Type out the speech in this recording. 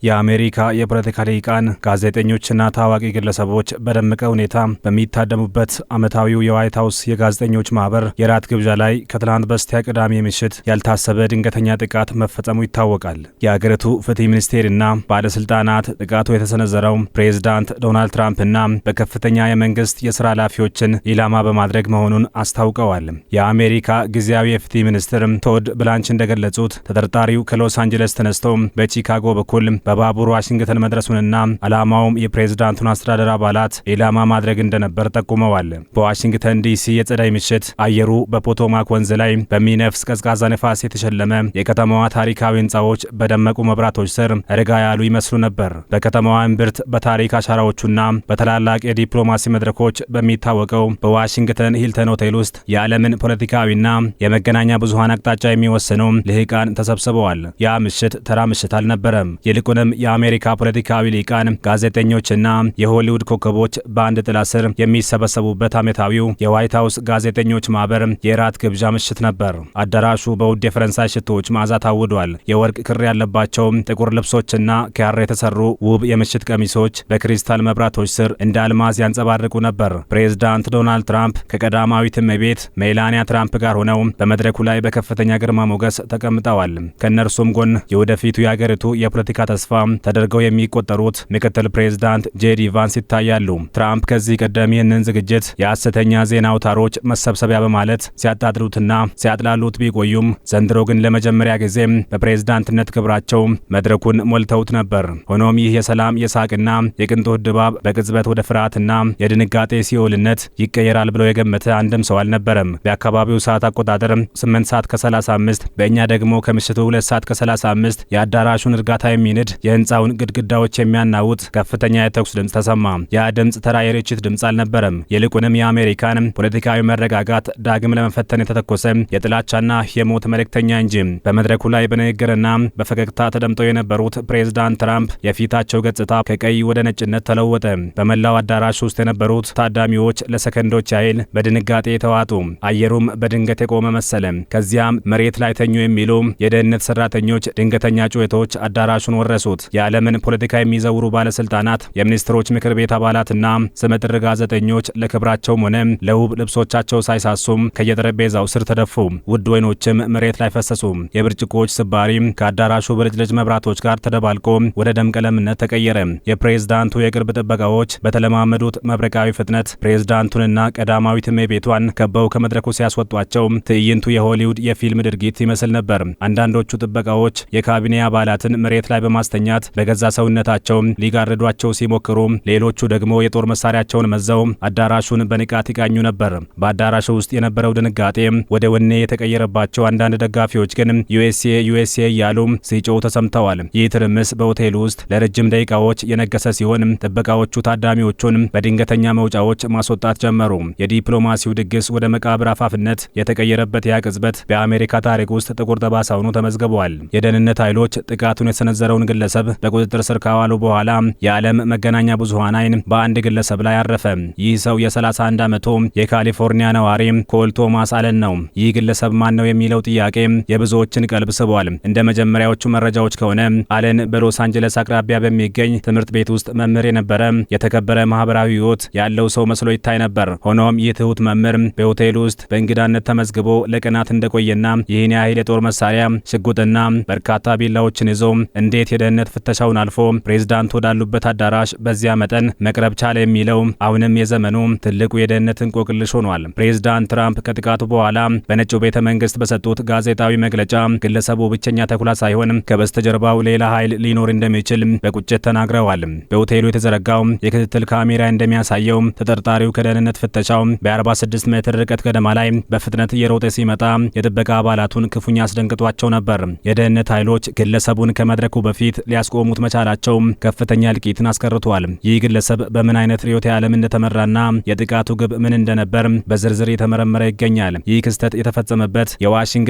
የአሜሪካ የፖለቲካ ሊቃን ጋዜጠኞችና ታዋቂ ግለሰቦች በደመቀ ሁኔታ በሚታደሙበት ዓመታዊው የዋይት ሀውስ የጋዜጠኞች ማህበር የራት ግብዣ ላይ ከትላንት በስቲያ ቅዳሜ ምሽት ያልታሰበ ድንገተኛ ጥቃት መፈጸሙ ይታወቃል። የአገሪቱ ፍትህ ሚኒስቴርና ባለስልጣናት ጥቃቱ የተሰነዘረው ፕሬዝዳንት ዶናልድ ትራምፕና በከፍተኛ የመንግስት የስራ ኃላፊዎችን ኢላማ በማድረግ መሆኑን አስታውቀዋል። የአሜሪካ ጊዜያዊ የፍትህ ሚኒስትር ቶድ ብላንች እንደገለጹት ተጠርጣሪው ከሎስ አንጀለስ ተነስቶ በቺካጎ በኩል በባቡር ዋሽንግተን መድረሱንና ዓላማውም የፕሬዝዳንቱን አስተዳደር አባላት ኢላማ ማድረግ እንደነበር ጠቁመዋል። በዋሽንግተን ዲሲ የጸደይ ምሽት አየሩ በፖቶማክ ወንዝ ላይ በሚነፍስ ቀዝቃዛ ነፋስ የተሸለመ የከተማዋ ታሪካዊ ህንፃዎች በደመቁ መብራቶች ስር ረጋ ያሉ ይመስሉ ነበር። በከተማዋ እምብርት በታሪክ አሻራዎቹና በታላላቅ የዲፕሎማሲ መድረኮች በሚታወቀው በዋሽንግተን ሂልተን ሆቴል ውስጥ የዓለምን ፖለቲካዊና የመገናኛ ብዙሃን አቅጣጫ የሚወስኑ ልሂቃን ተሰብስበዋል። ያ ምሽት ተራ ምሽት አልነበረም። ይልቁንም የአሜሪካ ፖለቲካዊ ሊቃን ጋዜጠኞችና የሆሊውድ ኮከቦች በአንድ ጥላ ስር የሚሰበሰቡበት ዓመታዊው የዋይት ሀውስ ጋዜጠኞች ማህበር የራት ግብዣ ምሽት ነበር። አዳራሹ በውድ የፈረንሳይ ሽቶዎች መዓዛ ታውዷል። የወርቅ ክር ያለባቸው ጥቁር ልብሶችና ከሐር የተሰሩ ውብ የምሽት ቀሚሶች በክሪስታል መብራቶች ስር እንደ አልማዝ ያንጸባርቁ ነበር። ፕሬዝዳንት ዶናልድ ትራምፕ ከቀዳማዊት እመቤት ሜላኒያ ትራምፕ ጋር ሆነው በመድረኩ ላይ በከፍተኛ ግርማ ሞገስ ተቀምጠዋል። ከእነርሱም ጎን የወደፊቱ የአገሪቱ የፖለቲካ ተስፋ ተደርገው የሚቆጠሩት ምክትል ፕሬዝዳንት ጄዲ ቫንስ ይታያሉ። ትራምፕ ከዚህ ቀደም ይህንን ዝግጅት የሐሰተኛ ዜና አውታሮች መሰብሰቢያ በማለት ሲያጣጥሉትና ሲያጥላሉት ቢቆዩም ዘንድሮ ግን ለመጀመሪያ ጊዜ በፕሬዝዳንትነት ክብራቸው መድረኩን ሞልተውት ነበር። ሆኖም ይህ የሰላም የሳቅና የቅንጦት ድባብ በቅጽበት ወደ ፍርሃትና የድንጋጤ ሲኦልነት ይቀየራል ብለው የገመተ አንድም ሰው አልነበረም። በአካባቢው ሰዓት አቆጣጠር 8 ሰዓት ከ35 በእኛ ደግሞ ከምሽቱ 2 ሰዓት ከ35 የአዳራሹን እርጋታ የሚንድ የህንፃውን ግድግዳዎች የሚያናውጥ ከፍተኛ የተኩስ ድምፅ ተሰማ። ያ ድምፅ ተራ የርችት ድምፅ አልነበረም። ይልቁንም የአሜሪካን ፖለቲካዊ መረጋጋት ዳግም ለመፈተን የተተኮሰ የጥላቻና የሞት መልእክተኛ እንጂ። በመድረኩ ላይ በንግግርና በፈገግታ ተደምጠው የነበሩት ፕሬዝዳንት ትራምፕ የፊታቸው ገጽታ ከቀይ ወደ ነጭነት ተለወጠ። በመላው አዳራሽ ውስጥ የነበሩት ታዳሚዎች ለሰከንዶች ያህል በድንጋጤ ተዋጡ። አየሩም በድንገት የቆመ መሰለ። ከዚያም መሬት ላይ ተኙ የሚሉ የደህንነት ሰራተኞች ድንገተኛ ጩኸቶች አዳራሹን ወረሱት። የዓለምን ፖለቲካ የሚዘውሩ ባለስልጣናት፣ የሚኒስትሮች ምክር ቤት አባላትና ስመጥር ጋዜጠኞች ለክብራቸውም ሆነ ለውብ ልብሶቻቸው ሳይሳሱም ከየጠረጴዛው ስር ተደፉ። ውድ ወይኖችም መሬት ላይ ፈሰሱ። የብርጭቆዎች ስባሪ ከአዳራሹ ብልጭልጭ መብራቶች ጋር ተደባልቆ ወደ ደም ቀለምነት ተቀየረ። የፕሬዝዳንቱ የቅርብ ጥበቃዎች በተለማመዱት መብረቃዊ ፍጥነት ፕሬዝዳንቱንና ቀዳማዊት እመቤቷን ከበው ከመድረኩ ሲያስወጧቸው ትዕይንቱ የሆሊውድ የፊልም ድርጊት ይመስል ነበር። አንዳንዶቹ ጥበቃዎች የካቢኔ አባላትን መሬት ላይ በማስተኛት በገዛ ሰውነታቸው ሊጋርዷቸው ሲሞክሩ፣ ሌሎቹ ደግሞ የጦር መሳሪያቸውን መዘው አዳራሹን በንቃት ይቃኙ ነበር። በአዳራሹ ውስጥ የነበረው ድንጋጤ ወደ ወኔ የተቀየረባቸው አንዳንድ ደጋፊዎች ግን ዩኤስኤ ዩኤስኤ እያሉ ሲጮሁ ተሰምተዋል። ይህ ትርምስ በሆቴሉ ውስጥ ለረጅም ደቂቃዎች የነገሰ ሲሆን ጥበቃዎቹ ታዳሚዎቹን በድንገተኛ መውጫዎች ማስወጣት ጀመሩ። የዲፕሎማሲው ድግስ ወደ መቃብር አፋፍነት የተቀየረበት ያ ቅጽበት በአሜሪካ ታሪክ ውስጥ ጥቁር ጠባሳ ሆኖ ተመዝግቧል። የደህንነት ኃይሎች ጥቃቱን የሰነዘረውን ግለሰብ በቁጥጥር ስር ካዋሉ በኋላ የዓለም መገናኛ ብዙሃን አይን በአንድ ግለሰብ ላይ አረፈ። ይህ ሰው የ31 ዓመቱ የካሊፎርኒያ ነዋሪ ኮል ቶማስ አለን ነው። ይህ ግለሰብ ማን ነው የሚለው ጥያቄ የብዙዎችን ቀልብ ስቧል። እንደ መጀመሪያዎቹ መረጃዎች ከሆነ አለን በሎስ አንጀለስ አቅራቢያ በሚገኝ ትምህርት ቤት ውስጥ መምህር የነበረ የተከበረ ማህበራዊ ህይወት ያለው ሰው መስሎ ይታይ ነበር። ሆኖም ይህ ትሁት መምህር በሆቴሉ ውስጥ በእንግዳነት ተመዝግቦ ለቀናት እንደቆየና ይህን ያህል የጦር መሳሪያ፣ ሽጉጥና በርካታ ቢላዎችን ይዞ እንዴት የደህንነት ፍተሻውን አልፎ ፕሬዝዳንት ወዳሉበት አዳራሽ በዚያ መጠን መቅረብ ቻለ የሚለው አሁንም የዘመኑ ትልቁ የደህንነት እንቆቅልሽ ሆኗል። ፕሬዝዳንት ትራምፕ ከጥቃቱ በኋላ በነጩ ቤተ መንግስት በሰጡት ጋዜጣዊ መግለጫ ግለሰቡ ብቸኛ ተኩላ ሳይሆን ከበስተጀርባው ሌላ ኃይል ሊኖር እንደሚችል በቁጭት ተናግረዋል። በሆቴሉ የተዘረጋው የክትትል ካሜራ እንደሚያሳየው ተጠርጣሪው ከደህንነት ፍተሻው በ46 ሜትር ርቀት ገደማ ላይ በፍጥነት እየሮጠ ሲመጣ የጥበቃ አባላቱን ክፉኛ አስደንግጧቸው ነበር። የደህንነት ኃይሎች ግለሰቡን ከመድረኩ በፊት ሊያስቆሙት መቻላቸው ከፍተኛ እልቂትን አስቀርቷል። ይህ ግለሰብ በምን አይነት ርዕዮተ ዓለም እንደተመራና የጥቃቱ ግብ ምን እንደነበር በዝርዝር የተመረመረ ይገኛል። ይህ ክስተት የተፈጸመበት የዋሽንግተን